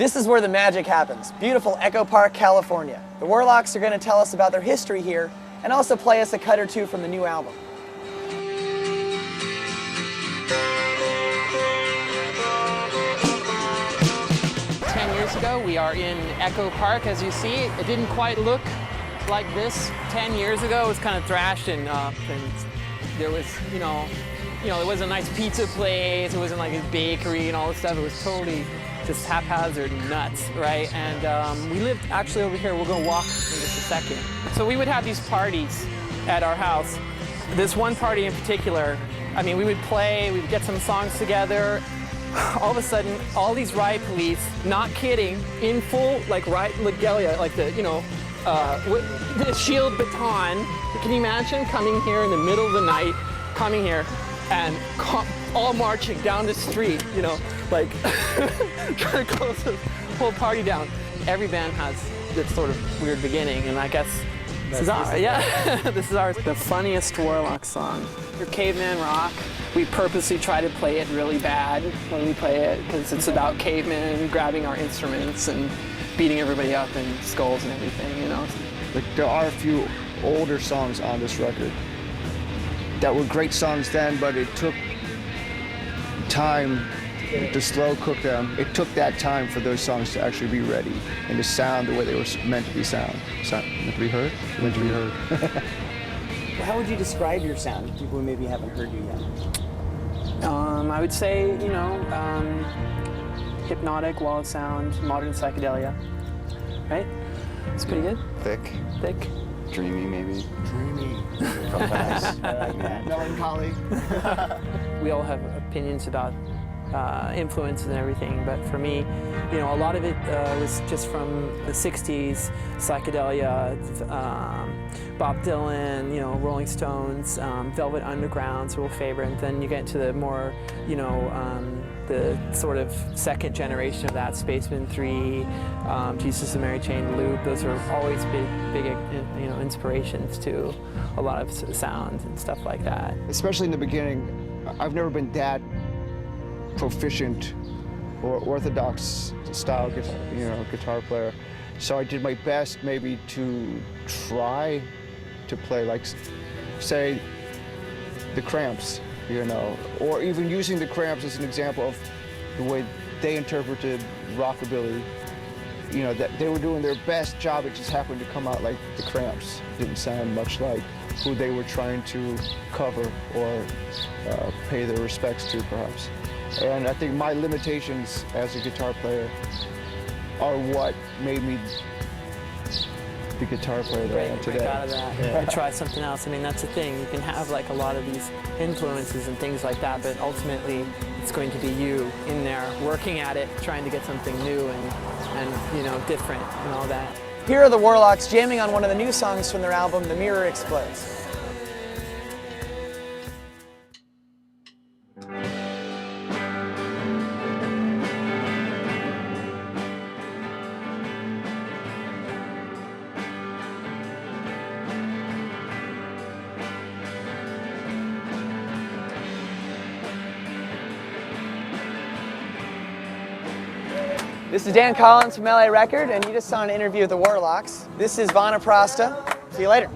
This is where the magic happens, beautiful Echo Park, California. The Warlocks are going to tell us about their history here and also play us a cut or two from the new album. Years ago, we are in Echo Park. As you see, it didn't quite look like this 10 years ago. It was kind of thrashed and there was, there was a nice pizza place. It wasn't like a bakery and all this stuff. It was totally just haphazard and nuts, right? And we lived actually over here. We're going to walk in just a second. So we would have these parties at our house. This one party in particular, I mean, we would play, we'd get some songs together. All of a sudden, all these riot police, not kidding, in full like riot regalia, like the, with the shield baton. Can you imagine coming here in the middle of the night, coming here and all marching down the street, like trying to close the whole party down. Every band has this sort of weird beginning, and I guess this is ours. Yeah, this is ours. The funniest Warlock song, your Caveman Rock. We purposely try to play it really bad when we play it because it's about cavemen grabbing our instruments and beating everybody up and skulls and everything, Like, there are a few older songs on this record that were great songs then, but it took time to slow cook them. It took that time for those songs to actually be ready and to sound the way they were meant to be meant to be heard? Meant to be heard. How would you describe your sound to people who maybe haven't heard you yet? I would say, hypnotic, wall of sound, modern psychedelia, right? It's pretty good. Thick. Dreamy, maybe. Dreamy. I like that. Melancholy. We all have opinions about influences and everything, but for me, a lot of it was just from the 60s, psychedelia, Bob Dylan, Rolling Stones, Velvet Underground's a real favorite, and then you get into the more, the sort of second generation of that, Spaceman 3, Jesus and Mary Chain, Loop. Those are always big, inspirations to a lot of sounds and stuff like that. Especially in the beginning, I've never been that proficient or orthodox style guitar player. So I did my best maybe to try to play like, say, the Cramps, or even using the Cramps as an example of the way they interpreted rockabilly. That they were doing their best job, it just happened to come out like the Cramps. It didn't sound much like who they were trying to cover or pay their respects to, perhaps. And I think my limitations as a guitar player are what made me the guitar player that I am today. Break out of that. Yeah. Try something else. I mean, that's the thing. You can have like a lot of these influences and things like that, but ultimately it's going to be you in there working at it, trying to get something new and different and all that. Here are the Warlocks jamming on one of the new songs from their album, The Mirror Explodes. This is Dan Collins from LA Record, and you just saw an interview with the Warlocks. This is Vana Prasta. See you later.